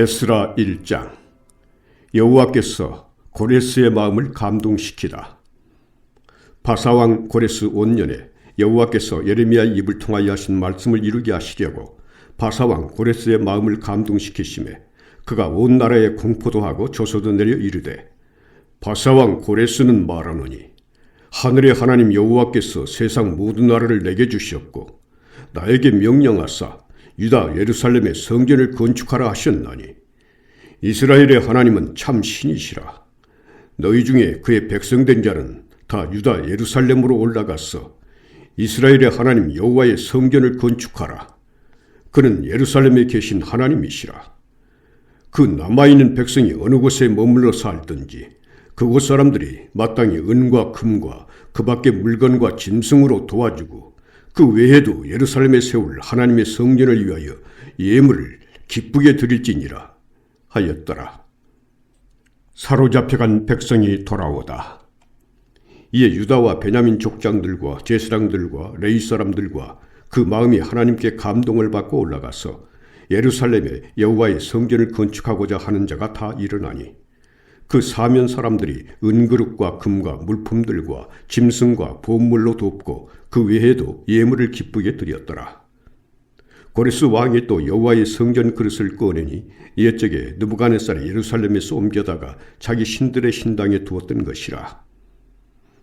에스라 1장. 여호와께서 고레스의 마음을 감동시키다. 바사왕 고레스 5년에 여호와께서 예레미야의 입을 통하여 하신 말씀을 이루게 하시려고 바사왕 고레스의 마음을 감동시키심에 그가 온 나라에 공포도 하고 조서도 내려 이르되, 바사왕 고레스는 말하노니 하늘의 하나님 여호와께서 세상 모든 나라를 내게 주셨고 나에게 명령하사 유다 예루살렘의 성전을 건축하라 하셨나니 이스라엘의 하나님은 참 신이시라. 너희 중에 그의 백성된 자는 다 유다 예루살렘으로 올라가서 이스라엘의 하나님 여호와의 성전을 건축하라. 그는 예루살렘에 계신 하나님이시라. 그 남아있는 백성이 어느 곳에 머물러 살든지 그곳 사람들이 마땅히 은과 금과 그 밖의 물건과 짐승으로 도와주고 그 외에도 예루살렘에 세울 하나님의 성전을 위하여 예물을 기쁘게 드릴지니라 하였더라. 사로잡혀간 백성이 돌아오다. 이에 유다와 베냐민 족장들과 제사장들과 레위 사람들과 그 마음이 하나님께 감동을 받고 올라가서 예루살렘에 여호와의 성전을 건축하고자 하는 자가 다 일어나니 그 사면 사람들이 은그릇과 금과 물품들과 짐승과 보물로 돕고 그 외에도 예물을 기쁘게 드렸더라. 고레스 왕이 또 여호와의 성전 그릇을 꺼내니 옛적에 느부갓네살이 예루살렘에서 옮겨다가 자기 신들의 신당에 두었던 것이라.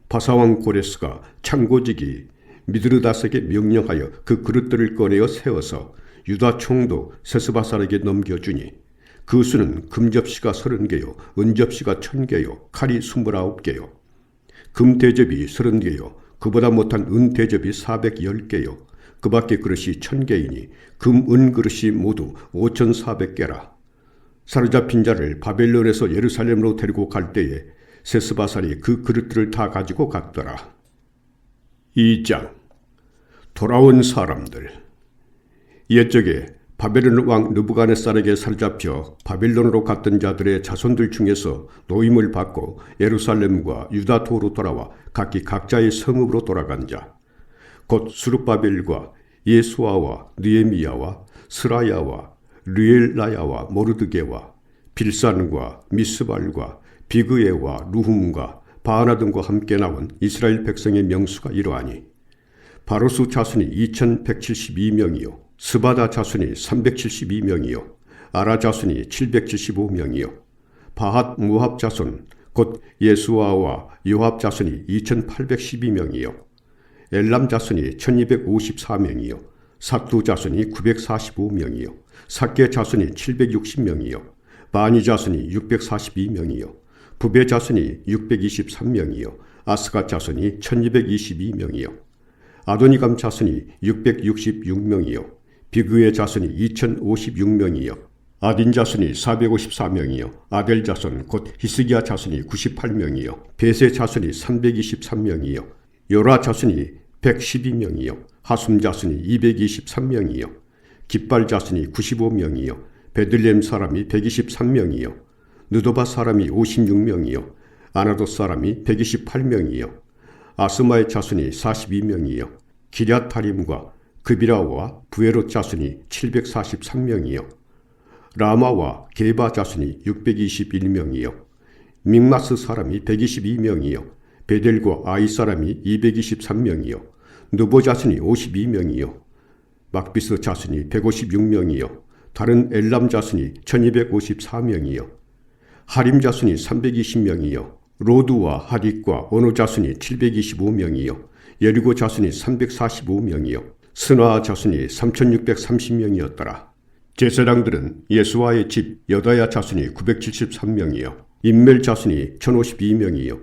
바사왕 고레스가 창고지기 미드르닷에게 명령하여 그 그릇들을 꺼내어 세워서 유다 총독 세스바살에게 넘겨주니 그 수는 금접시가 30개요 은접시가 1000개요 칼이 29개요 금대접이 30개요 그보다 못한 은대접이 410개요 그 밖의 그릇이 1000개이니 금, 은 그릇이 모두 5400개라. 사로잡힌 자를 바벨론에서 예루살렘으로 데리고 갈 때에 세스바살이 그 그릇들을 다 가지고 갔더라. 2장. 돌아온 사람들. 옛적에 바벨론 왕 느부갓네살에게 사로잡혀 바벨론으로 갔던 자들의 자손들 중에서 노임을 받고 예루살렘과 유다 도로 돌아와 각기 각자의 성읍으로 돌아간 자, 곧 수룹바벨과 예수아와 느헤미야와 스라야와 르엘라야와 모르드게와 빌산과 미스발과 비그에와 루훔과 바하나 등과 함께 나온 이스라엘 백성의 명수가 이러하니 바로스 자손이 2172명이요 스바다 자손이 372명이요 아라 자손이 775명이요 바핫 무합 자손 곧 예수아와 요합 자손이 2812명이요 엘람 자손이 1254명이요 사투 자손이 945명이요 삭게 자손이 760명이요 바니 자손이 642명이요 부베 자손이 623명이요 아스가 자손이 1222명이요 아도니감 자손이 666명이요 비그의 자손이 2056명이요 아딘 자손이 454명이요 아델 자손 곧 히스기야 자손이 98명이요 베세 자손이 323명이요 요라 자손이 112명이요 하숨 자손이 223명이요 깃발 자손이 95명이요 베들레헴 사람이 123명이요 느도바 사람이 56명이요 아나도 사람이 128명이요 아스마의 자손이 42명이요 기랴타림과 그비라와 부에롯 자손이 743명이요 라마와 게바 자손이 621명이요 믹마스 사람이 122명이요 베델과 아이 사람이 223명이요 느보 자손이 52명이요 막비스 자손이 156명이요 다른 엘람 자손이 1254명이요 하림 자손이 320명이요 로드와 하딕과 오노 자손이 725명이요 여리고 자손이 345명이요 스나 자손이 3630명이었더라. 제사장들은 예수아의 집 여다야 자손이 973명이요 임멜 자손이 1052명이요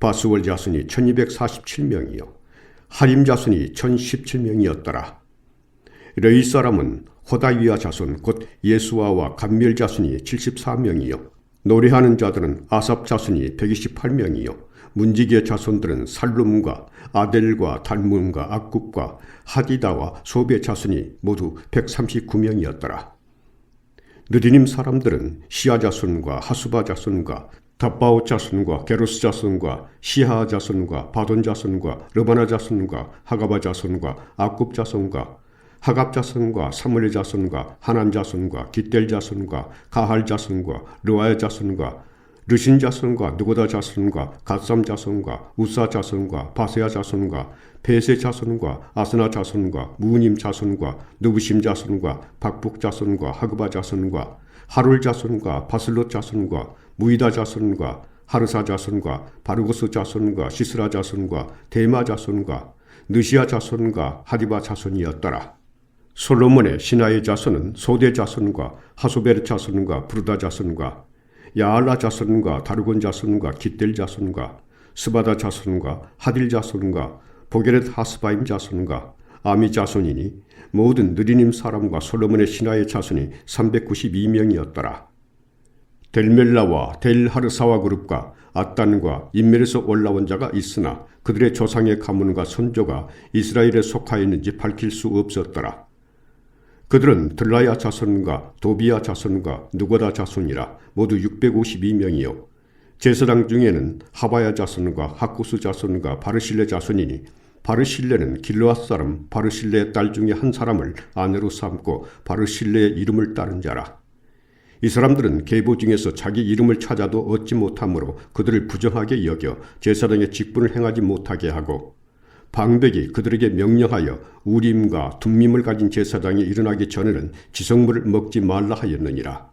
바스월 자손이 1247명이요 하림 자손이 1017명이었더라. 레위 사람은 호다위아 자손 곧 예수아와 감멜 자손이 74명이요 노래하는 자들은 아삽 자손이 128명이요 문지기의 자손들은 살룸과 아델과 달문과 악굽과 하디다와 소베 자손이 모두 139명이었더라. 느디님 사람들은 시아 자손과 하수바 자손과 답바오 자손과 게로스 자손과 시하 자손과 바돈 자손과 르바나 자손과 하가바 자손과 악굽 자손과 하갑 자손과 사물의 자손과 하난 자손과 깃델 자손과 가할 자손과 르와의 자손과 르신 자손과 누고다 자손과 갓삼 자손과 우사 자손과 바세아 자손과 베세 자손과 아스나 자손과 무님 자손과 누부심 자손과 박북 자손과 하그바 자손과 하룰 자손과 바슬롯 자손과 무이다 자손과 하르사 자손과 바르고스 자손과 시스라 자손과 데마 자손과 느시아 자손과 하디바 자손이었더라. 솔로몬의 신하의 자손은 소대 자손과 하소베르 자손과 부르다 자손과 야알라 자손과 다르곤 자손과 깃델 자손과 스바다 자손과 하딜 자손과 보게렛 하스바임 자손과 아미 자손이니 모든 느리님 사람과 솔로몬의 신하의 자손이 392명이었더라. 델멜라와 델하르사와 그룹과 앗단과 인멜에서 올라온 자가 있으나 그들의 조상의 가문과 선조가 이스라엘에 속하였는지 밝힐 수 없었더라. 그들은 들라야 자손과 도비야 자손과 누고다 자손이라 모두 652명이요. 제사장 중에는 하바야 자손과 하쿠스 자손과 바르실레 자손이니 바르실레는 길르앗 사람 바르실레의 딸 중에 한 사람을 아내로 삼고 바르실레의 이름을 따른 자라. 이 사람들은 계보 중에서 자기 이름을 찾아도 얻지 못하므로 그들을 부정하게 여겨 제사장의 직분을 행하지 못하게 하고 방백이 그들에게 명령하여 우림과 둠밈을 가진 제사장이 일어나기 전에는 지성물을 먹지 말라 하였느니라.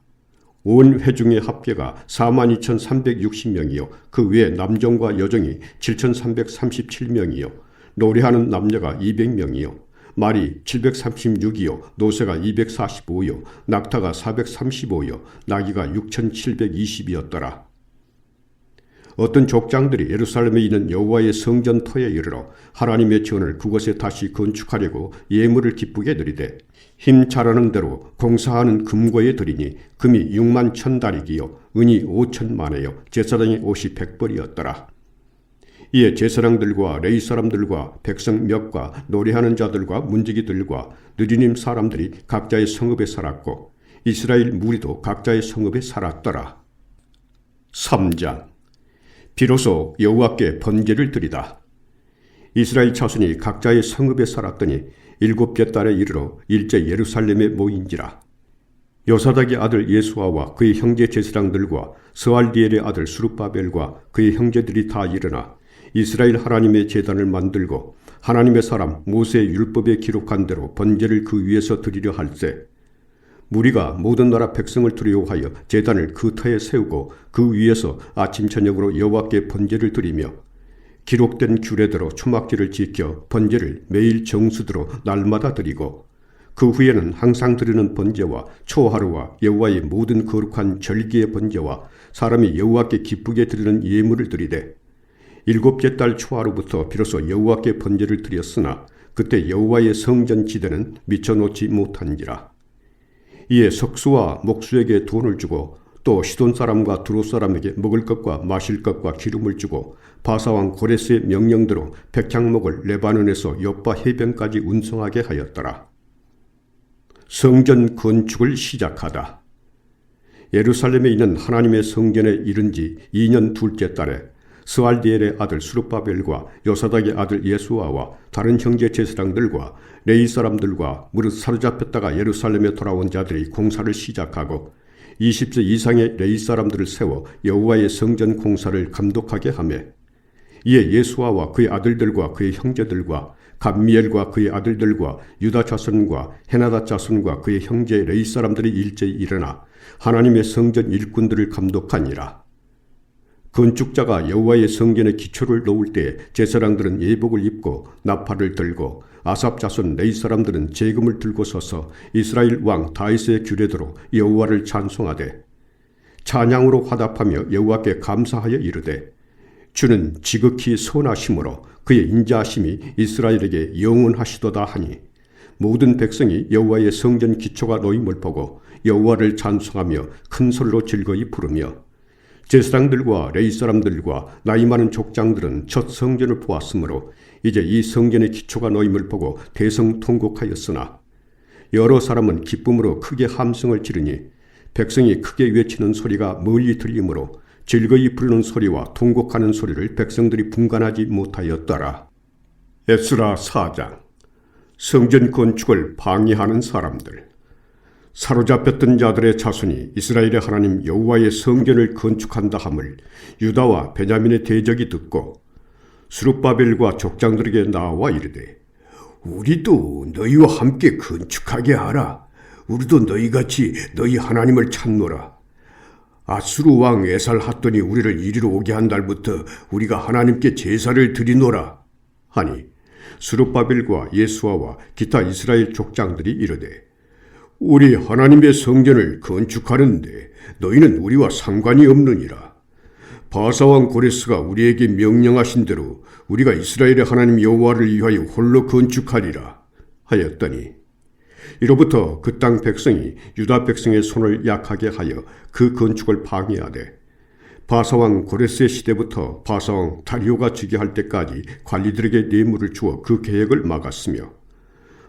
온 회중의 합계가 42,360명이요 그 외 남정과 여정이 7,337명이요 노래하는 남녀가 200명이요 말이 736이요 노새가 245요 낙타가 435요 나귀가 6,720이었더라. 어떤 족장들이 예루살렘에 있는 여호와의 성전터에 이르러 하나님의 전을 그곳에 다시 건축하려고 예물을 기쁘게 드리되 힘 잘하는 대로 공사하는 금고에 드리니 금이 6만 1,000다리기요 은이 5,000만에요 제사장의 옷이 100벌이었더라. 이에 제사장들과 레위 사람들과 백성 몇과 노래하는 자들과 문지기들과 느리님 사람들이 각자의 성읍에 살았고 이스라엘 무리도 각자의 성읍에 살았더라. 3장 비로소 여호와께 번제를 드리다. 이스라엘 자손이 각자의 성읍에 살았더니 7째 달에 이르러 일제 예루살렘에 모인지라. 요사닥의 아들 예수아와 그의 형제 제사장들과 스알디엘의 아들 수룹바벨과 그의 형제들이 다 일어나 이스라엘 하나님의 제단을 만들고 하나님의 사람 모세의 율법에 기록한 대로 번제를 그 위에서 드리려 할세 무리가 모든 나라 백성을 두려워하여 제단을 그 터에 세우고 그 위에서 아침 저녁으로 여호와께 번제를 드리며 기록된 규례대로 초막절을 지켜 번제를 매일 정수대로 날마다 드리고 그 후에는 항상 드리는 번제와 초하루와 여호와의 모든 거룩한 절기의 번제와 사람이 여호와께 기쁘게 드리는 예물을 드리되 7째 달 초하루부터 비로소 여호와께 번제를 드렸으나 그때 여호와의 성전 지대는 미쳐놓지 못한지라. 이에 석수와 목수에게 돈을 주고 또 시돈 사람과 두로 사람에게 먹을 것과 마실 것과 기름을 주고 바사왕 고레스의 명령대로 백향목을 레바논에서 요빠 해변까지 운송하게 하였더라. 성전 건축을 시작하다. 예루살렘에 있는 하나님의 성전에 이른 지 2년 둘째 달에 스알디엘의 아들 수룹바벨과 요사닥의 아들 예수아와 다른 형제 제사장들과 레위 사람들과 무릇 사로잡혔다가 예루살렘에 돌아온 자들이 공사를 시작하고 20세 이상의 레위 사람들을 세워 여호와의 성전 공사를 감독하게 하며 이에 예수아와 그의 아들들과 그의 형제들과 감미엘과 그의 아들들과 유다 자손과 헤나다 자손과 그의 형제 레위 사람들이 일제히 일어나 하나님의 성전 일꾼들을 감독하니라. 건축자가 여호와의 성전에 기초를 놓을 때 제사장들은 예복을 입고 나팔을 들고 아삽 자손 레위 사람들은 제금을 들고 서서 이스라엘 왕 다윗의 규례대로 여호와를 찬송하되 찬양으로 화답하며 여호와께 감사하여 이르되 주는 지극히 선하심으로 그의 인자하심이 이스라엘에게 영원하시도다 하니 모든 백성이 여호와의 성전 기초가 놓임을 보고 여호와를 찬송하며 큰 소리로 즐거이 부르며 제사장들과 레위 사람들과 나이 많은 족장들은 첫 성전을 보았으므로 이제 이 성전의 기초가 놓임을 보고 대성통곡하였으나 여러 사람은 기쁨으로 크게 함성을 지르니 백성이 크게 외치는 소리가 멀리 들리므로 즐거이 부르는 소리와 통곡하는 소리를 백성들이 분간하지 못하였더라. 에스라 4장 성전 건축을 방해하는 사람들. 사로잡혔던 자들의 자손이 이스라엘의 하나님 여호와의 성전을 건축한다 함을 유다와 베냐민의 대적이 듣고 스룹바벨과 족장들에게 나와 이르되, 우리도 너희와 함께 건축하게 하라. 우리도 너희같이 너희 하나님을 찾노라. 아수르 왕 에살핫돈이 우리를 이리로 오게 한 날부터 우리가 하나님께 제사를 드리노라 하니, 스룹바벨과 예수아와 기타 이스라엘 족장들이 이르되, 우리 하나님의 성전을 건축하는데 너희는 우리와 상관이 없느니라. 바사왕 고레스가 우리에게 명령하신 대로 우리가 이스라엘의 하나님 여호와를 위하여 홀로 건축하리라 하였더니, 이로부터 그 땅 백성이 유다 백성의 손을 약하게 하여 그 건축을 방해하되, 바사왕 고레스의 시대부터 바사왕 다리오가 즉위할 때까지 관리들에게 뇌물을 주어 그 계획을 막았으며,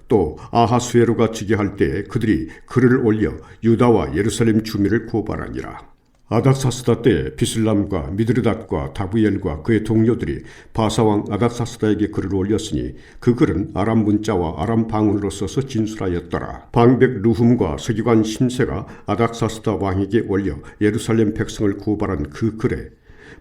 또 아하수에로가 즉위할 때 그들이 글을 올려 유다와 예루살렘 주민을 고발하니라. 아닥사스다 때 비슬람과 미드르닷과 다부엘과 그의 동료들이 바사왕 아닥사스다에게 글을 올렸으니 그 글은 아람 문자와 아람 방언으로 써서 진술하였더라. 방백 루훔과 서기관 심세가 아닥사스다 왕에게 올려 예루살렘 백성을 고발한 그 글에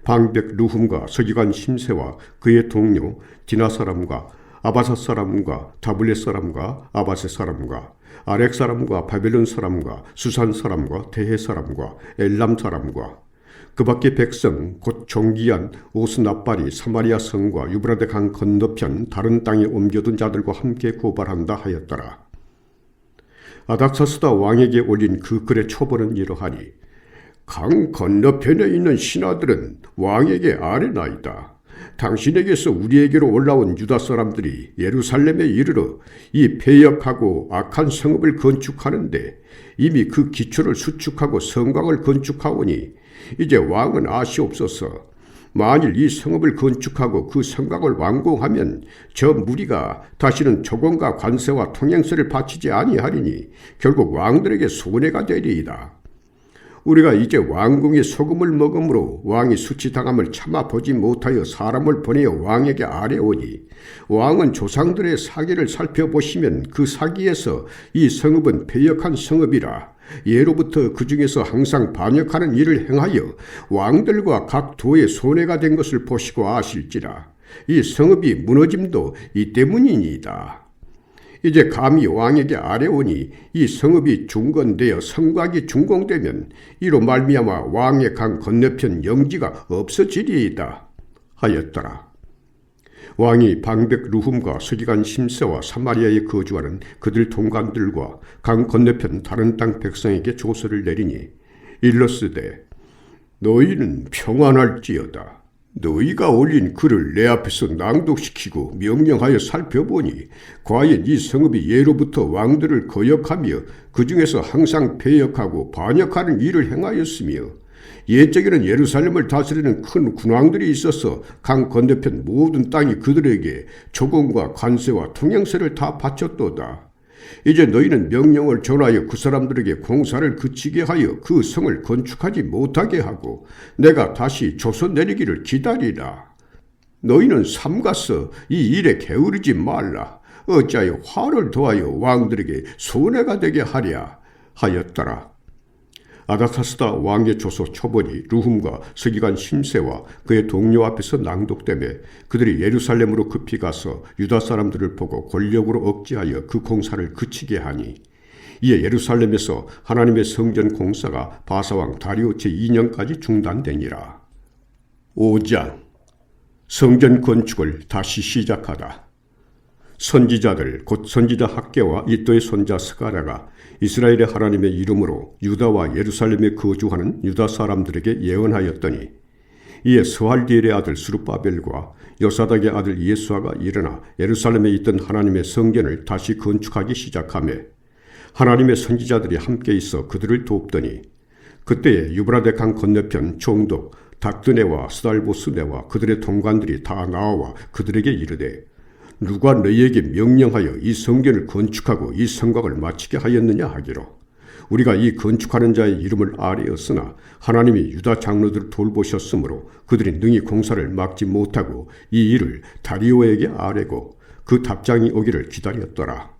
방백 루훔과 서기관 심세와 그의 동료 디나 사람과 아바사 사람과 다블렛 사람과 아바세 사람과 아렉 사람과 바벨론 사람과 수산 사람과 대해 사람과 엘람 사람과 그 밖의 백성 곧 종기한 오스나발이 사마리아 성과 유브라데 강 건너편 다른 땅에 옮겨둔 자들과 함께 고발한다 하였더라. 아닥사스다 왕에게 올린 그 글의 초본은 이러하니, 강 건너편에 있는 신하들은 왕에게 아뢰나이다. 당신에게서 우리에게로 올라온 유다 사람들이 예루살렘에 이르러 이 패역하고 악한 성읍을 건축하는데 이미 그 기초를 수축하고 성곽을 건축하오니, 이제 왕은 아시옵소서. 만일 이 성읍을 건축하고 그 성곽을 완공하면 저 무리가 다시는 조공과 관세와 통행세를 바치지 아니하리니 결국 왕들에게 손해가 되리이다. 우리가 이제 왕궁의 소금을 먹음으로 왕이 수치당함을 참아보지 못하여 사람을 보내어 왕에게 아뢰오니, 왕은 조상들의 사기를 살펴보시면 그 사기에서 이 성읍은 패역한 성읍이라 예로부터 그 중에서 항상 반역하는 일을 행하여 왕들과 각 도에 손해가 된 것을 보시고 아실지라. 이 성읍이 무너짐도 이 때문이니이다. 이제 감히 왕에게 아뢰오니 이 성읍이 중건되어 성곽이 준공되면 이로 말미암아 왕의 강 건너편 영지가 없어지리이다 하였더라. 왕이 방백 루훔과 서기관 심세와 사마리아에 거주하는 그들 동관들과 강 건너편 다른 땅 백성에게 조서를 내리니, 일러스되, 너희는 평안할지어다. 너희가 올린 글을 내 앞에서 낭독시키고 명령하여 살펴보니 과연 이 성읍이 예로부터 왕들을 거역하며 그 중에서 항상 패역하고 반역하는 일을 행하였으며, 옛적에는 예루살렘을 다스리는 큰 군왕들이 있어서 강 건너편 모든 땅이 그들에게 조공과 관세와 통행세를 다 바쳤도다. 이제 너희는 명령을 전하여 그 사람들에게 공사를 그치게 하여 그 성을 건축하지 못하게 하고 내가 다시 조서 내리기를 기다리라. 너희는 삼가서 이 일에 게으르지 말라. 어찌하여 화를 더하여 왕들에게 손해가 되게 하랴 하였더라. 아닥사스다 왕의 조서 초본이 루훔과 서기관 심세와 그의 동료 앞에서 낭독되매 그들이 예루살렘으로 급히 가서 유다 사람들을 보고 권력으로 억제하여 그 공사를 그치게 하니, 이에 예루살렘에서 하나님의 성전 공사가 바사왕 다리오 제2년까지 중단되니라. 5장. 성전 건축을 다시 시작하다. 선지자들 곧 선지자 학개와 이또의 손자 스가랴가 이스라엘의 하나님의 이름으로 유다와 예루살렘에 거주하는 유다 사람들에게 예언하였더니, 이에 스활디엘의 아들 스룹바벨과 요사닥의 아들 예수아가 일어나 예루살렘에 있던 하나님의 성전을 다시 건축하기 시작하며 하나님의 선지자들이 함께 있어 그들을 돕더니, 그때에 유브라데 강 건너편 총독 닥드네와 스달보스네와 그들의 통관들이 다 나와 그들에게 이르되, 누가 너희에게 명령하여 이 성전을 건축하고 이 성곽을 마치게 하였느냐 하기로, 우리가 이 건축하는 자의 이름을 아뢰었으나 하나님이 유다 장로들을 돌보셨으므로 그들이 능히 공사를 막지 못하고 이 일을 다리오에게 아뢰고 그 답장이 오기를 기다렸더라.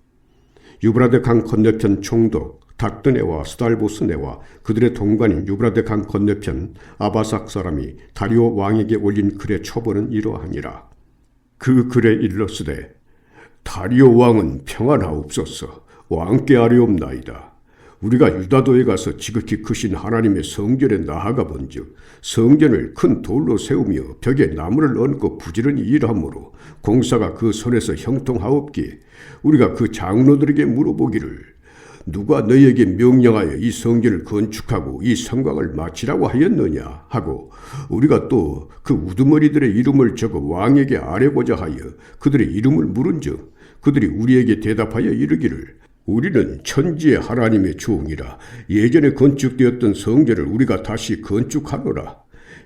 유브라데 강 건너편 총독 닥드네와 스달보스네와 그들의 동관인 유브라데 강 건너편 아바삭 사람이 다리오 왕에게 올린 글의 초본은 이러하니라. 그 글에 일렀으되 다리오 왕은 평안하옵소서. 왕께 아뢰옵나이다. 우리가 유다도에 가서 지극히 크신 하나님의 성전에 나아가 본즉 성전을 큰 돌로 세우며 벽에 나무를 얹고 부지런히 일하므로 공사가 그 손에서 형통하옵기에 우리가 그 장로들에게 물어보기를 누가 너희에게 명령하여 이 성전을 건축하고 이 성곽을 마치라고 하였느냐 하고 우리가 또 그 우두머리들의 이름을 적어 왕에게 아뢰고자 하여 그들의 이름을 물은즉 그들이 우리에게 대답하여 이르기를 우리는 천지의 하나님의 종이라 예전에 건축되었던 성전을 우리가 다시 건축하노라.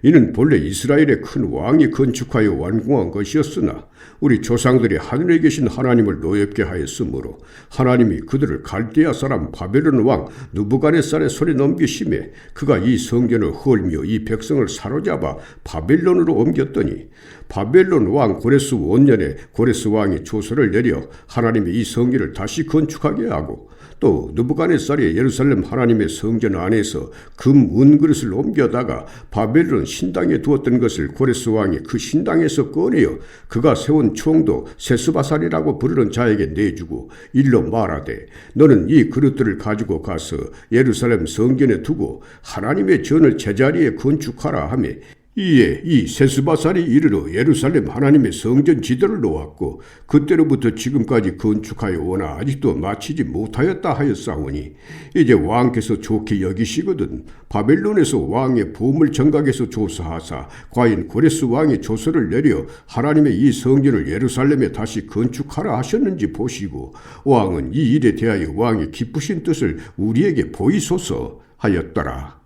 이는 본래 이스라엘의 큰 왕이 건축하여 완공한 것이었으나 우리 조상들이 하늘에 계신 하나님을 노엽게 하였으므로 하나님이 그들을 갈대아 사람 바벨론 왕 느부갓네살의 손에 넘기심에 그가 이 성전을 헐며 이 백성을 사로잡아 바벨론으로 옮겼더니 바벨론 왕 고레스 원년에 고레스 왕이 조서를 내려 하나님의 이 성전을 다시 건축하게 하고 또 느부갓네살이 예루살렘 하나님의 성전 안에서 금 은그릇을 옮겨다가 바벨론 신당에 두었던 것을 고레스 왕이 그 신당에서 꺼내어 그가 세운 총독 세스바살이라고 부르는 자에게 내주고 일러 말하되 너는 이 그릇들을 가지고 가서 예루살렘 성전에 두고 하나님의 전을 제자리에 건축하라 하며 이에 이 세스바살이 이르러 예루살렘 하나님의 성전 지도를 놓았고 그때로부터 지금까지 건축하여 오나 아직도 마치지 못하였다 하였사오니 이제 왕께서 좋게 여기시거든 바벨론에서 왕의 보물 정각에서 조사하사 과연 고레스 왕이 조서를 내려 하나님의 이 성전을 예루살렘에 다시 건축하라 하셨는지 보시고 왕은 이 일에 대하여 왕의 기쁘신 뜻을 우리에게 보이소서 하였더라.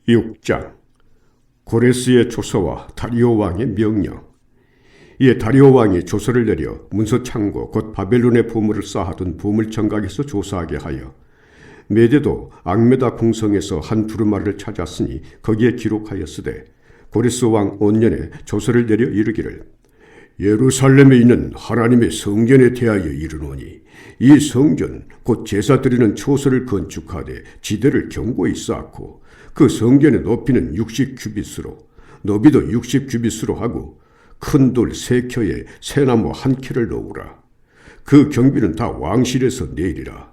6장 고레스의 조서와 다리오 왕의 명령. 이에 다리오 왕이 조서를 내려 문서창고 곧 바벨론의 보물을 쌓아둔 보물청각에서 조사하게 하여 메대도 앙메다 궁성에서 한 두루마리를 찾았으니 거기에 기록하였으되 고레스 왕 온년에 조서를 내려 이르기를 예루살렘에 있는 하나님의 성전에 대하여 이르노니 이 성전 곧 제사 드리는 초소를 건축하되 지대를 견고히 쌓고 그 성전의 높이는 60규빗으로 너비도 60규빗으로 하고 큰 돌 3켜에 새나무 1켜를 놓으라. 그 경비는 다 왕실에서 내리라.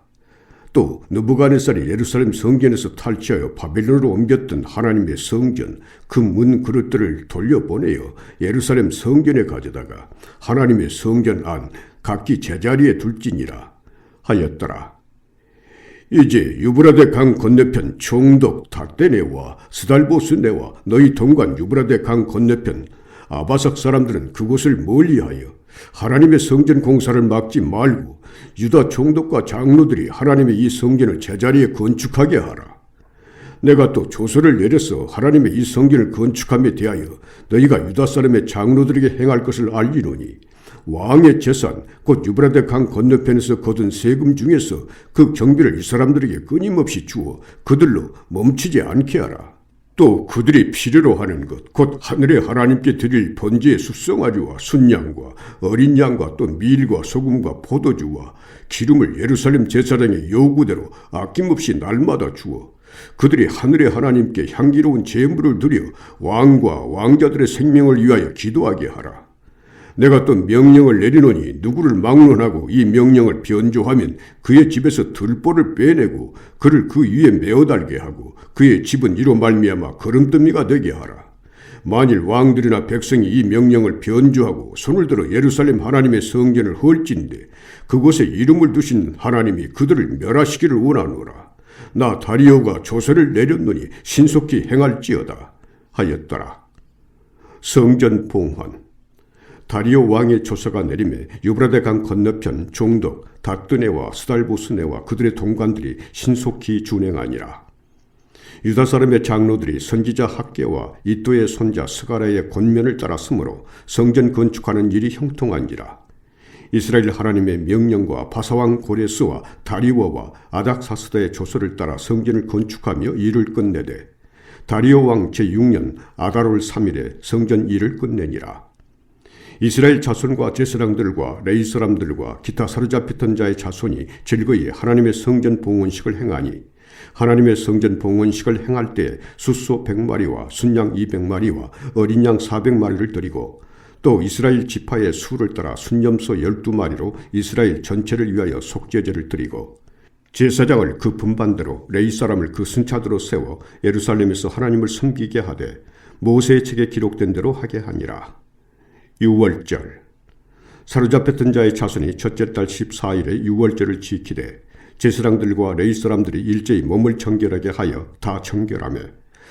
또 느부갓네살이 예루살렘 성전에서 탈취하여 바벨론으로 옮겼던 하나님의 성전 그 문 그릇들을 돌려보내어 예루살렘 성전에 가져다가 하나님의 성전 안 각기 제자리에 둘지니라 하였더라. 이제 유브라데 강 건너편 총독 닥데네와 스달보스네와 너희 동관 유브라데 강 건너편 아바삭 사람들은 그곳을 멀리하여 하나님의 성전 공사를 막지 말고 유다 총독과 장로들이 하나님의 이 성전을 제자리에 건축하게 하라. 내가 또 조서를 내려서 하나님의 이 성전을 건축함에 대하여 너희가 유다 사람의 장로들에게 행할 것을 알리노니 왕의 재산 곧 유브라데 강 건너편에서 거둔 세금 중에서 그 경비를 이 사람들에게 끊임없이 주어 그들로 멈추지 않게 하라. 또 그들이 필요로 하는 것 곧 하늘의 하나님께 드릴 번제의 숙성아리와 순양과 어린 양과 또 밀과 소금과 포도주와 기름을 예루살렘 제사장의 요구대로 아낌없이 날마다 주어 그들이 하늘의 하나님께 향기로운 제물을 드려 왕과 왕자들의 생명을 위하여 기도하게 하라. 내가 또 명령을 내리노니 누구를 막론하고 이 명령을 변조하면 그의 집에서 들보를 빼내고 그를 그 위에 메어달게 하고 그의 집은 이로 말미암아 거름더미가 되게 하라. 만일 왕들이나 백성이 이 명령을 변조하고 손을 들어 예루살렘 하나님의 성전을 헐진대 그곳에 이름을 두신 하나님이 그들을 멸하시기를 원하노라. 나 다리오가 조서를 내렸노니 신속히 행할지어다 하였더라. 성전 봉헌. 다리오 왕의 조서가 내림에 유브라데 강 건너편 종독 닥드네와 스달보스네와 그들의 동관들이 신속히 준행하니라. 유다 사람의 장로들이 선지자 학개와 이또의 손자 스가랴의 권면을 따랐으므로 성전 건축하는 일이 형통한지라. 이스라엘 하나님의 명령과 바사왕 고레스와 다리오와 아닥사스다의 조서를 따라 성전을 건축하며 일을 끝내되 다리오 왕 제6년 아달월 3일에 성전 일을 끝내니라. 이스라엘 자손과 제사장들과 레위 사람들과 기타 사로잡혔던 자의 자손이 즐거이 하나님의 성전 봉헌식을 행하니 하나님의 성전 봉헌식을 행할 때 숫소 100마리와 순양 200마리와 어린 양 400마리를 드리고 또 이스라엘 지파의 수를 따라 순염소 12마리로 이스라엘 전체를 위하여 속죄제를 드리고 제사장을 그 분반대로 레위 사람을 그 순차대로 세워 예루살렘에서 하나님을 섬기게 하되 모세의 책에 기록된 대로 하게 하니라. 6월절 사로잡혔던 자의 자손이 첫째 달 14일에 6월절을 지키되 제사장들과 레위 사람들이 일제히 몸을 정결하게 하여 다 정결하며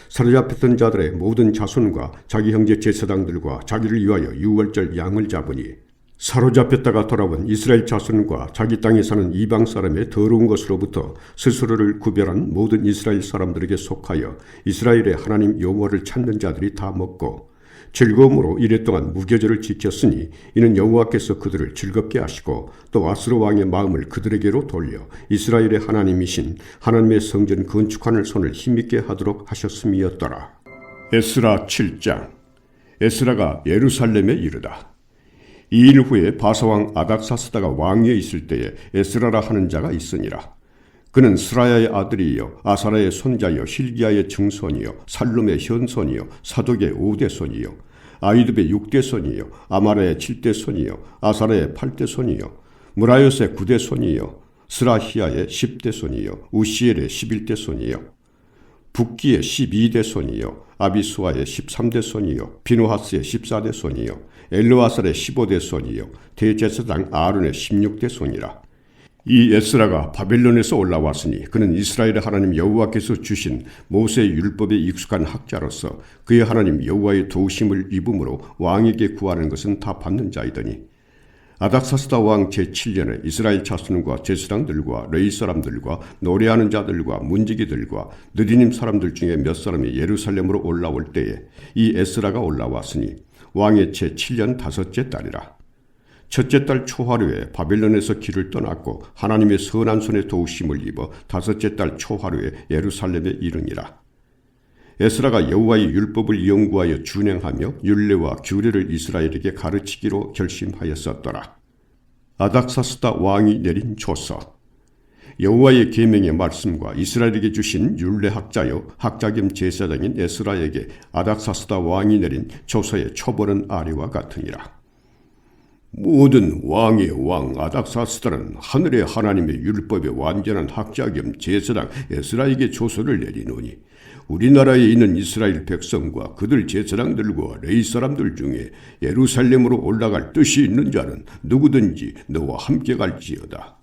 사로잡혔던 자들의 모든 자손과 자기 형제 제사장들과 자기를 위하여 6월절 양을 잡으니 사로잡혔다가 돌아온 이스라엘 자손과 자기 땅에 사는 이방 사람의 더러운 것으로부터 스스로를 구별한 모든 이스라엘 사람들에게 속하여 이스라엘의 하나님 여호와를 찾는 자들이 다 먹고 즐거움으로 이랫동안 무교절을 지켰으니 이는 여호와께서 그들을 즐겁게 하시고 또 아스로 왕의 마음을 그들에게로 돌려 이스라엘의 하나님이신 하나님의 성전 건축하는 손을 힘있게 하도록 하셨음이었더라. 에스라 7장 에스라가 예루살렘에 이르다. 2일 후에 바사왕 아닥사스다가 왕위에 있을 때에 에스라라 하는 자가 있으니라. 그는 스라야의 아들이요 아사라의 손자요 hil기야의 증손이요 살룸의 현손이요 사독의 5대 손이요 아이둡의 6대 손이요 아마라의 7대 손이요 아사라의 8대 손이요 무라요스의 9대 손이요 스라히야의 10대 손이요 우시엘의 11대 손이요 붓기의 12대 손이요 아비수아의 13대 손이요 비누하스의 14대 손이요 엘르아살의 15대 손이요 대제사장 아론의 16대 손이라. 이 에스라가 바벨론에서 올라왔으니 그는 이스라엘의 하나님 여호와께서 주신 모세의 율법에 익숙한 학자로서 그의 하나님 여호와의 도우심을 입음으로 왕에게 구하는 것은 다 받는 자이더니 아닥사스다 왕 제7년에 이스라엘 자손과 제사장들과 레위 사람들과 노래하는 자들과 문지기들과 느디님 사람들 중에 몇 사람이 예루살렘으로 올라올 때에 이 에스라가 올라왔으니 왕의 제7년 5째 달이라. 첫째 달 초하루에 바벨론에서 길을 떠났고 하나님의 선한 손에 도우심을 입어 5째 달 초하루에 예루살렘에 이르니라. 에스라가 여호와의 율법을 연구하여 준행하며 율례와 규례를 이스라엘에게 가르치기로 결심하였었더라. 아닥사스다 왕이 내린 조서. 여호와의 계명의 말씀과 이스라엘에게 주신 율례학자요 학자 겸 제사장인 에스라에게 아닥사스다 왕이 내린 조서의 초본은 아래와 같으니라. 모든 왕의 왕 아닥사스다는 하늘의 하나님의 율법의 완전한 학자 겸 제사장 에스라에게 조서를 내리노니 우리나라에 있는 이스라엘 백성과 그들 제사장들과 레위 사람들 중에 예루살렘으로 올라갈 뜻이 있는 자는 누구든지 너와 함께 갈지어다.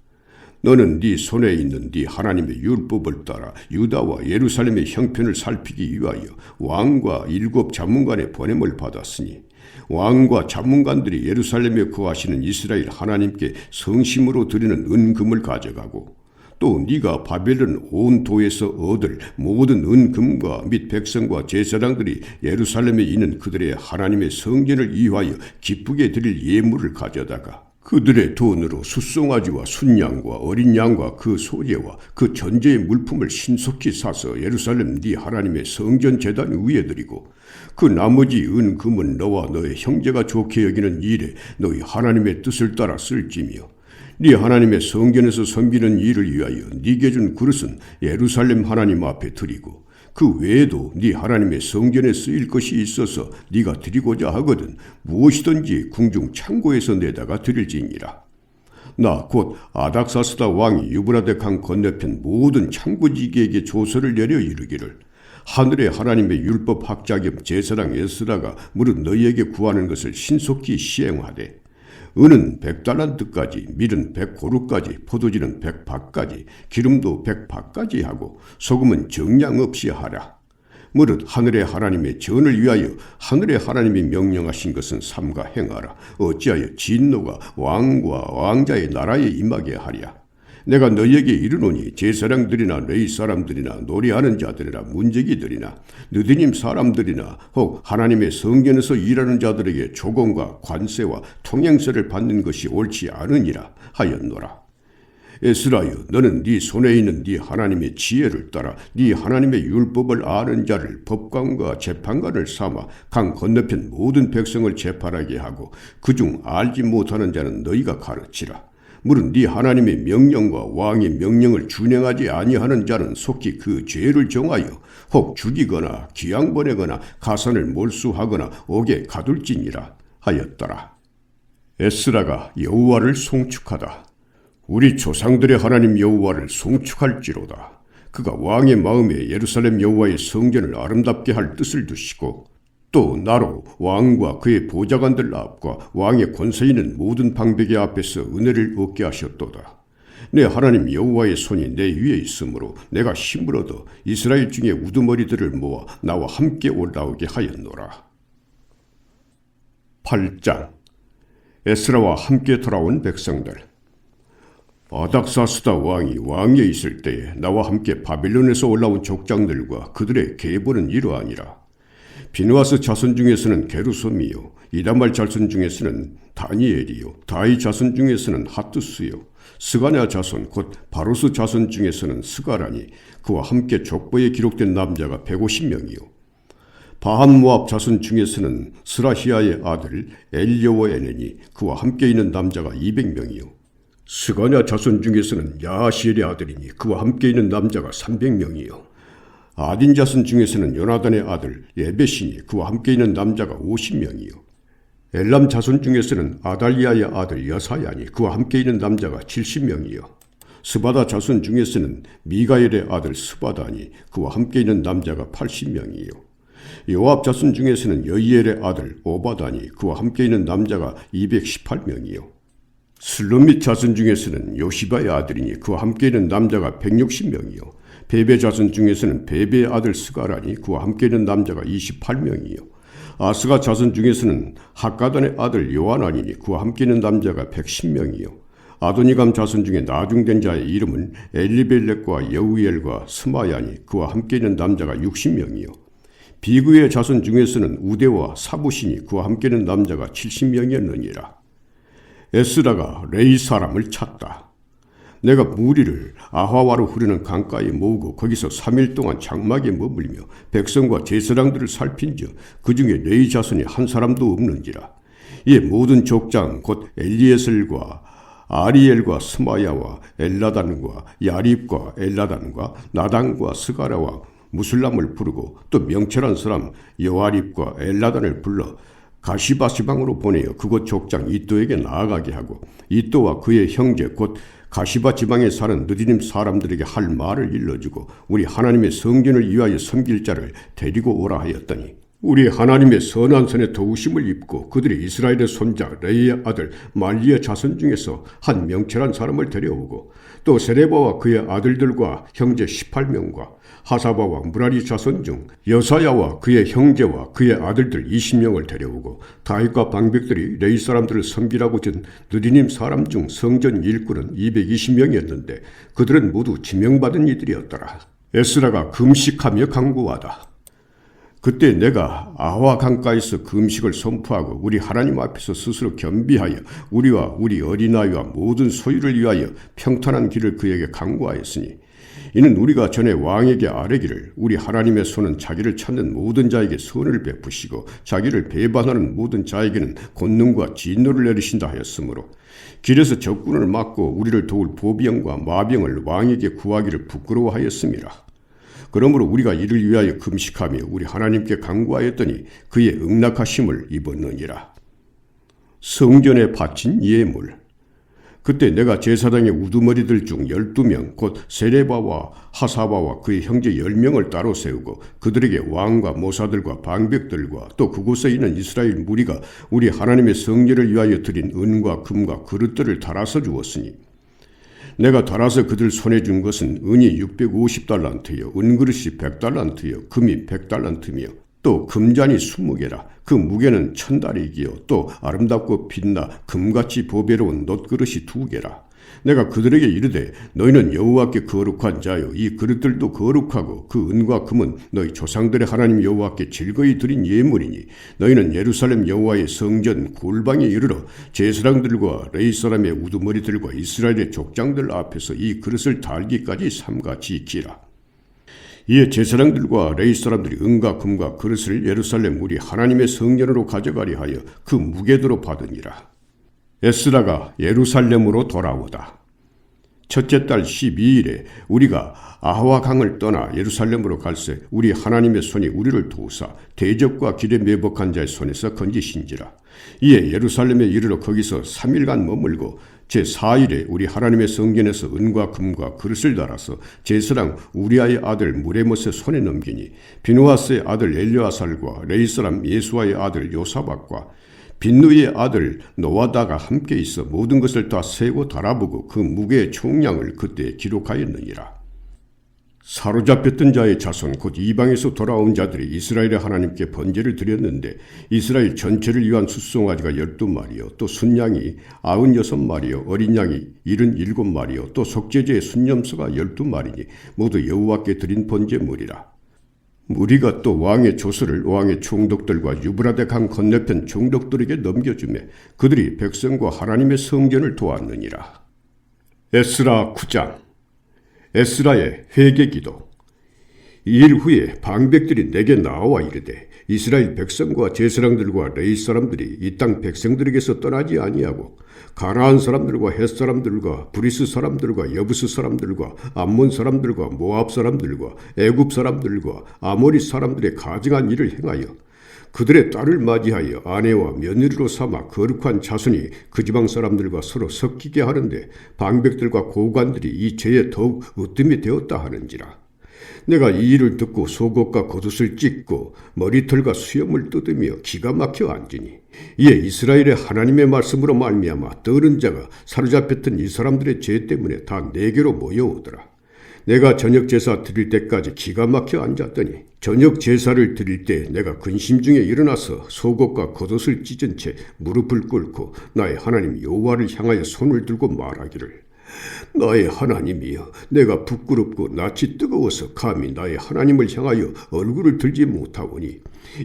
너는 네 손에 있는 네 하나님의 율법을 따라 유다와 예루살렘의 형편을 살피기 위하여 왕과 7 잡문관의 보냄을 받았으니 왕과 잡문관들이 예루살렘에 거하시는 이스라엘 하나님께 성심으로 드리는 은금을 가져가고 또 네가 바벨론 온 도에서 얻을 모든 은금과 및 백성과 제사장들이 예루살렘에 있는 그들의 하나님의 성전을 위하여 기쁘게 드릴 예물을 가져다가 그들의 돈으로 숫송아지와 순양과 어린 양과 그 소재와 그 전제의 물품을 신속히 사서 예루살렘 네 하나님의 성전 제단 위에 드리고 그 나머지 은금은 너와 너의 형제가 좋게 여기는 일에 너희 하나님의 뜻을 따라 쓸지며 네 하나님의 성전에서 섬기는 일을 위하여 네게 준 그릇은 예루살렘 하나님 앞에 드리고 그 외에도 네 하나님의 성전에 쓰일 것이 있어서 네가 드리고자 하거든 무엇이든지 궁중 창고에서 내다가 드릴지니라. 나 곧 아닥사스다 왕이 유브라데 강 건너편 모든 창고지기에게 조서를 내려 이르기를 하늘의 하나님의 율법 학자 겸 제사장 에스라가 무릇 너희에게 구하는 것을 신속히 시행하되 은은 100달란트까지, 밀은 100고루까지, 포도주는 100밭까지, 기름도 100밭까지 하고 소금은 정량 없이 하라. 무릇 하늘의 하나님의 전을 위하여 하늘의 하나님이 명령하신 것은 삼가 행하라. 어찌하여 진노가 왕과 왕자의 나라에 임하게 하랴. 내가 너희에게 이르노니 제사장들이나 레위 사람들이나 노래하는 자들이나 문지기들이나 느디님 사람들이나 혹 하나님의 성전에서 일하는 자들에게 조공과 관세와 통행세를 받는 것이 옳지 않으니라 하였노라. 에스라여, 너는 네 손에 있는 네 하나님의 지혜를 따라 네 하나님의 율법을 아는 자를 법관과 재판관을 삼아 강 건너편 모든 백성을 재판하게 하고 그중 알지 못하는 자는 너희가 가르치라. 물은 네 하나님의 명령과 왕의 명령을 준행하지 아니하는 자는 속히 그 죄를 정하여 혹 죽이거나 기양 보내거나 가산을 몰수하거나 옥에 가둘지니라 하였더라. 에스라가 여호와를 송축하다. 우리 조상들의 하나님 여호와를 송축할지로다. 그가 왕의 마음에 예루살렘 여호와의 성전을 아름답게 할 뜻을 두시고 또 나로 왕과 그의 보좌관들 앞과 왕의 권세 있는 모든 방백의 앞에서 은혜를 얻게 하셨도다. 내 하나님 여호와의 손이 내 위에 있으므로 내가 힘을 얻어 이스라엘 중에 우두머리들을 모아 나와 함께 올라오게 하였노라. 8장. 에스라와 함께 돌아온 백성들. 아닥사스다 왕이 왕위에 있을 때에 나와 함께 바빌론에서 올라온 족장들과 그들의 계보는 이러하니라. 비느하스 자손 중에서는 게르솜이요, 이다말 자손 중에서는 다니엘이요, 다이 자손 중에서는 하뚜스요, 스가냐 자손 곧 바루스 자손 중에서는 스가라니 그와 함께 족보에 기록된 남자가 150명이요. 바한 모압 자손 중에서는 스라히아의 아들 엘여워에네니 그와 함께 있는 남자가 200명이요. 스가냐 자손 중에서는 야하시엘의 아들이니 그와 함께 있는 남자가 300명이요. 아딘 자손 중에서는 요나단의 아들 예벳이니 그와 함께 있는 남자가 50명이요. 엘람 자손 중에서는 아달리아의 아들 여사야니 그와 함께 있는 남자가 70명이요. 스바다 자손 중에서는 미가엘의 아들 스바다니 그와 함께 있는 남자가 80명이요. 요압 자손 중에서는 여이엘의 아들 오바다니 그와 함께 있는 남자가 218명이요. 슬로밋 자손 중에서는 요시바의 아들이니 그와 함께 있는 남자가 160명이요. 베베 자손 중에서는 베베의 아들 스가라니 그와 함께 있는 남자가 28명이요. 아스가 자손 중에서는 학가단의 아들 요하나니니 그와 함께 있는 남자가 110명이요. 아도니감 자손 중에 나중된 자의 이름은 엘리벨렉과 여우엘과 스마야니 그와 함께 있는 남자가 60명이요. 비그의 자손 중에서는 우데와 사부시니 그와 함께 있는 남자가 70명이었느니라. 에스라가 레이 사람을 찾다. 내가 무리를 아하와로 흐르는 강가에 모으고 거기서 3일 동안 장막에 머물며 백성과 제사장들을 살핀즉 그 중에 레위 자손이 한 사람도 없는지라. 이에 모든 족장 곧 엘리에셀과 아리엘과 스마야와 엘라단과 야립과 엘라단과 나단과 스가라와 무술람을 부르고 또 명철한 사람 여아립과 엘라단을 불러 가시바시방으로 보내어 그곳 족장 이또에게 나아가게 하고 이또와 그의 형제 곧 가시바 지방에 사는 느디님 사람들에게 할 말을 일러주고 우리 하나님의 성전을 위하여 섬길 자를 데리고 오라 하였더니 우리 하나님의 선한 손에 도우심을 입고 그들이 이스라엘의 손자 레이의 아들 말리의 자손 중에서 한 명철한 사람을 데려오고 또 세레바와 그의 아들들과 형제 18명과 하사바와 무라리 자손 중 여사야와 그의 형제와 그의 아들들 20명을 데려오고 다윗과 방백들이 레이 사람들을 섬기라고 준 느디님 사람 중 성전 일꾼은 220명이었는데 그들은 모두 지명받은 이들이었더라. 에스라가 금식하며 간구하다. 그때 내가 아와 강가에서 금식을 선포하고 우리 하나님 앞에서 스스로 겸비하여 우리와 우리 어린아이와 모든 소유를 위하여 평탄한 길을 그에게 간구하였으니 이는 우리가 전에 왕에게 아뢰기를 우리 하나님의 손은 자기를 찾는 모든 자에게 선을 베푸시고 자기를 배반하는 모든 자에게는 권능과 진노를 내리신다 하였으므로 길에서 적군을 막고 우리를 도울 보병과 마병을 왕에게 구하기를 부끄러워하였음이라. 그러므로 우리가 이를 위하여 금식하며 우리 하나님께 간구하였더니 그의 응낙하심을 입었느니라. 성전에 바친 예물. 그때 내가 제사장의 우두머리들 중 12명 곧 세레바와 하사바와 그의 형제 10명을 따로 세우고 그들에게 왕과 모사들과 방백들과 또 그곳에 있는 이스라엘 무리가 우리 하나님의 성전을 위하여 드린 은과 금과 그릇들을 달아서 주었으니 내가 달아서 그들 손에 준 것은 은이 650달란트요 은그릇이 100달란트요 금이 100달란트며 또 금잔이 20개라. 그 무게는 1000다리기요 또 아름답고 빛나 금같이 보배로운 놋그릇이 2개라. 내가 그들에게 이르되 너희는 여호와께 거룩한 자요 이 그릇들도 거룩하고 그 은과 금은 너희 조상들의 하나님 여호와께 즐거이 드린 예물이니 너희는 예루살렘 여호와의 성전 골방에 이르러 제사장들과 레위 사람의 우두머리들과 이스라엘의 족장들 앞에서 이 그릇을 달기까지 삼가 지키라. 이에 제사장들과 레위 사람들이 은과 금과 그릇을 예루살렘 우리 하나님의 성전으로 가져가리 하여 그 무게도로 받으니라. 에스라가 예루살렘으로 돌아오다. 첫째 달 12일에 우리가 아하와 강을 떠나 예루살렘으로 갈새 우리 하나님의 손이 우리를 도우사 대적과 길에 매복한 자의 손에서 건지신지라. 이에 예루살렘에 이르러 거기서 3일간 머물고 제4일에 우리 하나님의 성전에서 은과 금과 그릇을 달아서 제사장 우리아의 아들 무레못의 손에 넘기니 비누아스의 아들 엘르아살과 레위 사람 예수아의 아들 요사박과 빈누이의 아들 노아다가 함께 있어 모든 것을 다 세고 달아보고 그 무게의 총량을 그때 기록하였느니라. 사로잡혔던 자의 자손 곧 이방에서 돌아온 자들이 이스라엘의 하나님께 번제를 드렸는데 이스라엘 전체를 위한 숫송아지가 12마리요 또 순양이 96마리요 어린 양이 77마리요 또 속죄제의 순염소가 12마리니 모두 여호와께 드린 번제물이라. 우리가 또 왕의 조서를 왕의 총독들과 유브라데 강 건너편 총독들에게 넘겨주매 그들이 백성과 하나님의 성전을 도왔느니라. 에스라 9장. 에스라의 회개기도. 이 일 후에 방백들이 내게 나와 이르되 이스라엘 백성과 제사장들과 레위 사람들이 이 땅 백성들에게서 떠나지 아니하고 가나안 사람들과 헷 사람들과 브리스 사람들과 여부스 사람들과 암몬 사람들과 모압 사람들과 애굽 사람들과 아모리 사람들의 가증한 일을 행하여 그들의 딸을 맞이하여 아내와 며느리로 삼아 거룩한 자손이 그 지방 사람들과 서로 섞이게 하는데 방백들과 고관들이 이 죄에 더욱 으뜸이 되었다 하는지라. 내가 이 일을 듣고 속옷과 겉옷을 찢고 머리털과 수염을 뜯으며 기가 막혀 앉으니 이에 이스라엘의 하나님의 말씀으로 말미암아 떠오른 자가 사로잡혔던 이 사람들의 죄 때문에 다 내게로 모여오더라. 내가 저녁 제사 드릴 때까지 기가 막혀 앉았더니 저녁 제사를 드릴 때 내가 근심 중에 일어나서 속옷과 겉옷을 찢은 채 무릎을 꿇고 나의 하나님 여호와를 향하여 손을 들고 말하기를 나의 하나님이여 내가 부끄럽고 낯이 뜨거워서 감히 나의 하나님을 향하여 얼굴을 들지 못하오니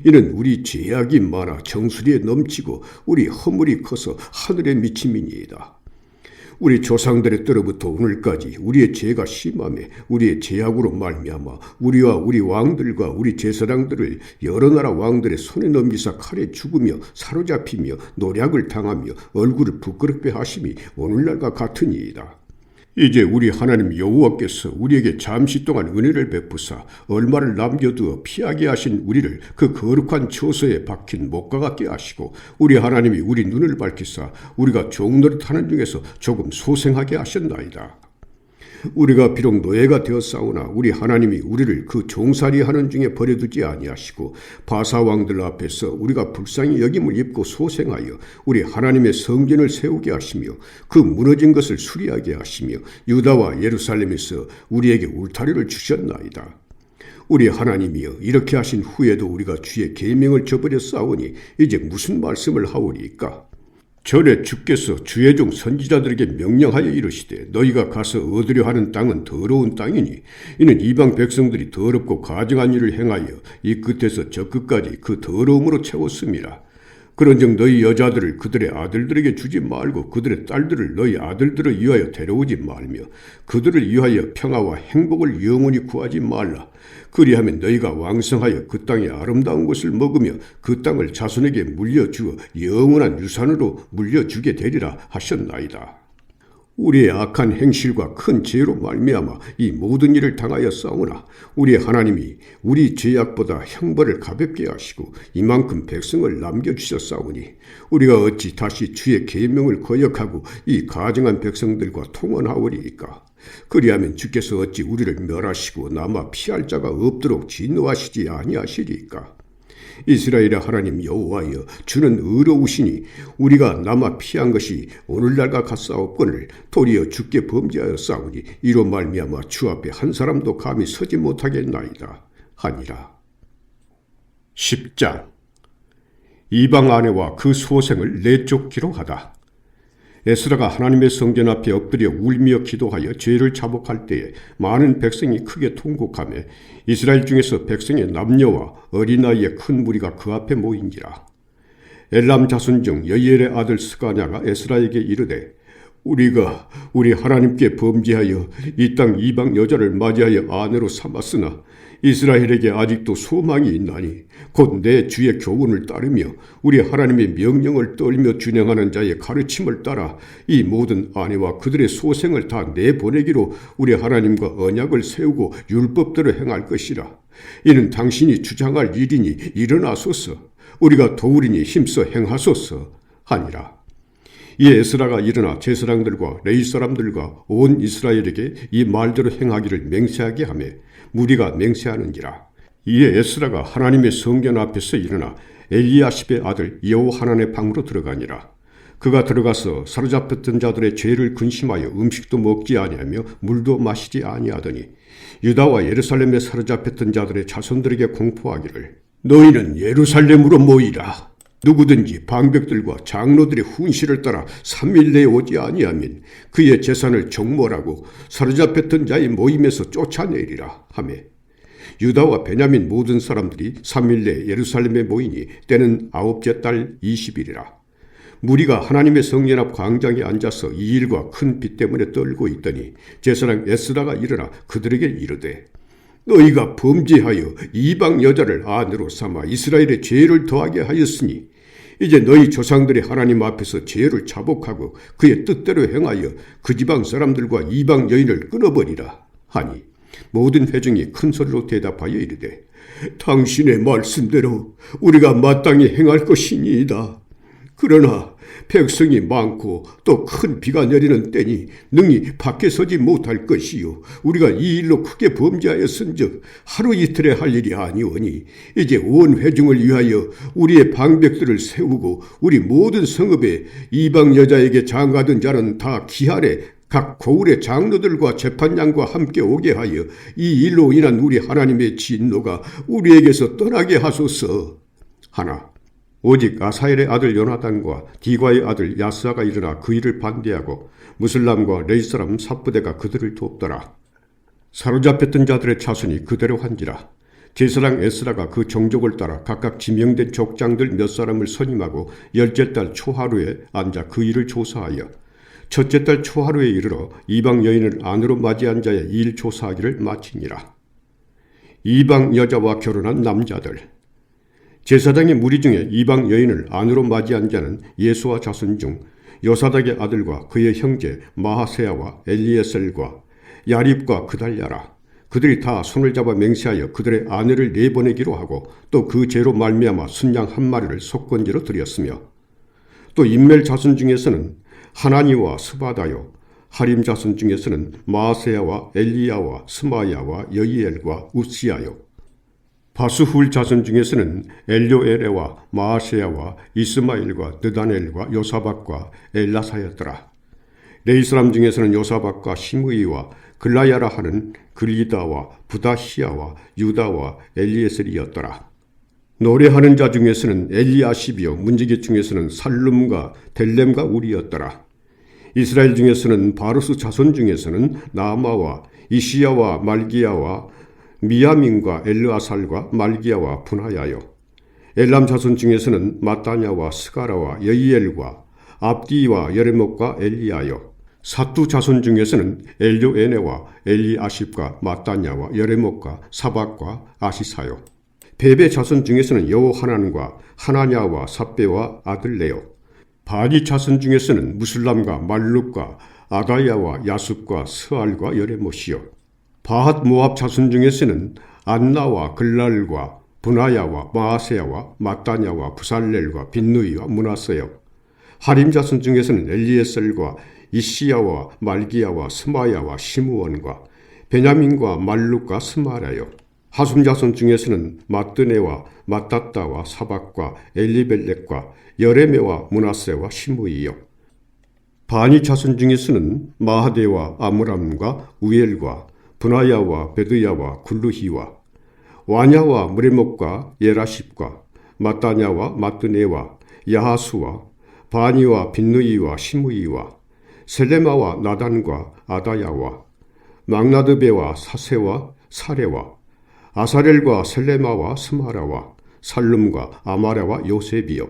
이는 우리 죄악이 많아 정수리에 넘치고 우리 허물이 커서 하늘에 미침이니이다. 우리 조상들의 때로부터 오늘까지 우리의 죄가 심하매 우리의 죄악으로 말미암아 우리와 우리 왕들과 우리 제사장들을 여러 나라 왕들의 손에 넘기사 칼에 죽으며 사로잡히며 노략을 당하며 얼굴을 부끄럽게 하심이 오늘날과 같으니이다. 이제 우리 하나님 여호와께서 우리에게 잠시 동안 은혜를 베푸사 얼마를 남겨두어 피하게 하신 우리를 그 거룩한 처소에 박힌 목과 같게 하시고 우리 하나님이 우리 눈을 밝히사 우리가 종노릇하는 중에서 조금 소생하게 하셨나이다. 우리가 비록 노예가 되었사오나 우리 하나님이 우리를 그 종살이하는 중에 버려두지 아니하시고 바사 왕들 앞에서 우리가 불쌍히 여김을 입고 소생하여 우리 하나님의 성전을 세우게 하시며 그 무너진 것을 수리하게 하시며 유다와 예루살렘에서 우리에게 울타리를 주셨나이다. 우리 하나님이여 이렇게 하신 후에도 우리가 주의 계명을 저버려 싸우니 이제 무슨 말씀을 하오리까? 전에 주께서 주의 종 선지자들에게 명령하여 이르시되 너희가 가서 얻으려 하는 땅은 더러운 땅이니 이는 이방 백성들이 더럽고 가증한 일을 행하여 이 끝에서 저 끝까지 그 더러움으로 채웠음이라. 그런즉 너희 여자들을 그들의 아들들에게 주지 말고 그들의 딸들을 너희 아들들을 위하여 데려오지 말며 그들을 위하여 평화와 행복을 영원히 구하지 말라. 그리하면 너희가 왕성하여 그 땅의 아름다운 것을 먹으며 그 땅을 자손에게 물려주어 영원한 유산으로 물려주게 되리라 하셨나이다. 우리의 악한 행실과 큰 죄로 말미암아 이 모든 일을 당하여 싸우나 우리 하나님이 우리 죄악보다 형벌을 가볍게 하시고 이만큼 백성을 남겨주셨사오니 우리가 어찌 다시 주의 계명을 거역하고 이 가증한 백성들과 통원하오리이까? 그리하면 주께서 어찌 우리를 멸하시고 남아 피할 자가 없도록 진노하시지 아니하시리이까? 이스라엘의 하나님 여호와여 주는 의로우시니 우리가 남아 피한 것이 오늘날과 같사옵거늘 도리어 주께 범죄하여 싸우니 이로 말미암아 주 앞에 한 사람도 감히 서지 못하겠나이다 하니라. 10장. 이방 아내와 그 소생을 내쫓기로 하다. 에스라가 하나님의 성전 앞에 엎드려 울며 기도하여 죄를 자복할 때에 많은 백성이 크게 통곡하며 이스라엘 중에서 백성의 남녀와 어린아이의 큰 무리가 그 앞에 모인지라. 엘람 자손 중 여이엘의 아들 스가냐가 에스라에게 이르되 우리가 우리 하나님께 범죄하여 이 땅 이방 여자를 맞이하여 아내로 삼았으나 이스라엘에게 아직도 소망이 있나니 곧 내 주의 교훈을 따르며 우리 하나님의 명령을 떨며 준행하는 자의 가르침을 따라 이 모든 아내와 그들의 소생을 다 내보내기로 우리 하나님과 언약을 세우고 율법대로 행할 것이라. 이는 당신이 주장할 일이니 일어나소서. 우리가 도우리니 힘써 행하소서 하니라. 이에 에스라가 일어나 제사장들과 레위 사람들과 온 이스라엘에게 이 말대로 행하기를 맹세하게 하며 무리가 맹세하는지라. 이에 에스라가 하나님의 성전 앞에서 일어나 엘리야십의 아들 여호하난의 방으로 들어가니라. 그가 들어가서 사로잡혔던 자들의 죄를 근심하여 음식도 먹지 아니하며 물도 마시지 아니하더니 유다와 예루살렘에 사로잡혔던 자들의 자손들에게 공포하기를 너희는 예루살렘으로 모이라. 누구든지 방백들과 장로들의 훈시를 따라 3일 내에 오지 아니하면 그의 재산을 정몰하고 사로잡혔던 자의 모임에서 쫓아내리라 하며 유다와 베냐민 모든 사람들이 3일 내에 예루살렘에 모이니 때는 9째 달 20일이라. 무리가 하나님의 성전 앞 광장에 앉아서 이 일과 큰 비 때문에 떨고 있더니 제사장 에스라가 일어나 그들에게 이르되 너희가 범죄하여 이방 여자를 아내로 삼아 이스라엘의 죄를 더하게 하였으니 이제 너희 조상들이 하나님 앞에서 죄를 자복하고 그의 뜻대로 행하여 그 지방 사람들과 이방 여인을 끊어버리라 하니 모든 회중이 큰 소리로 대답하여 이르되 당신의 말씀대로 우리가 마땅히 행할 것이니이다. 그러나 백성이 많고 또 큰 비가 내리는 때니 능히 밖에 서지 못할 것이요 우리가 이 일로 크게 범죄하였은즉 하루 이틀에 할 일이 아니오니 이제 온 회중을 위하여 우리의 방백들을 세우고 우리 모든 성읍에 이방 여자에게 장가든 자는 다 기할에 각 고을의 장로들과 재판장과 함께 오게 하여 이 일로 인한 우리 하나님의 진노가 우리에게서 떠나게 하소서 하나. 오직 아사엘의 아들 요나단과 디과의 아들 야스아가 일어나 그 일을 반대하고 무슬람과 레위 사람 삽부대가 그들을 돕더라. 사로잡혔던 자들의 자손이 그대로 한지라. 제사장 에스라가 그 정족을 따라 각각 지명된 족장들 몇 사람을 선임하고 10째 달 초하루에 앉아 그 일을 조사하여 첫째 달 초하루에 이르러 이방 여인을 아내로 맞이한 자의 일 조사하기를 마치니라. 이방 여자와 결혼한 남자들. 제사장의 무리 중에 이방 여인을 아내로 맞이한 자는 예수와 자손 중 요사닥의 아들과 그의 형제 마하세야와 엘리에셀과 야립과 그달랴라. 그들이 다 손을 잡아 맹세하여 그들의 아내를 내보내기로 하고 또 그 죄로 말미암아 순양 한 마리를 속건제로 드렸으며 또 인멜 자손 중에서는 하나니와 스바다요 하림 자손 중에서는 마하세야와 엘리야와 스마야와 여이엘과 우시야요 바수훌 자손 중에서는 엘료에레와 마아세야와 이스마엘과 느다넬과 요사박과 엘라사였더라. 레위 사람 중에서는 요사박과 시므이와 글라야라 하는 글리다와 부다시야와 유다와 엘리에셀이었더라. 노래하는 자 중에서는 엘리아십이요 문지기 중에서는 살룸과 델렘과 우리였더라. 이스라엘 중에서는 바루스 자손 중에서는 나아마와 이시야와 말기야와 미야민과 엘르아살과 말기야와 분하야요. 엘람 자손 중에서는 마따냐와 스가라와 여이엘과 압디와 여레목과 엘리야요. 사투 자손 중에서는 엘료에네와 엘리아십과 마따냐와 여레목과 사박과 아시사요. 베베 자손 중에서는 여호하난과 하나냐와 삽베와 아들레요. 바니 자손 중에서는 무슬람과 말룩과 아다야와 야숫과 스알과 여레못이요. 바핫 모압 자손 중에서는 안나와 글랄과 분하야와 마아세야와 마따냐와 부살렐과 빈누이와 문하세요. 하림 자손 중에서는 엘리에셀과 이시야와 말기야와 스마야와 시므원과 베냐민과 말룩과 스마라요. 하숨 자손 중에서는 마뜨네와 마따따와 사박과 엘리벨렉과 여레메와 문하세와 시므이요. 바니 자손 중에서는 마하데와 아므람과 우엘과 분하야와 베드야와 굴루히와 와냐와 무레목과 예라십과 마따냐와 마뜨네와 야하수와 바니와 빈누이와 시므이와 셀레마와 나단과 아다야와 막나드베와 사세와 사레와 아사렐과 셀레마와 스마라와 살룸과 아마랴와 요셉이요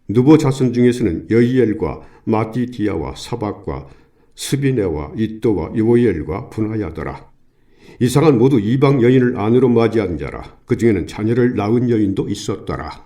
누보 자손 중에서는 여이엘과 마띠디아와 사박과 스비네와 이또와 요엘과 분하야더라. 이상은 모두 이방 여인을 아내로 맞이한 자라. 그 중에는 자녀를 낳은 여인도 있었더라.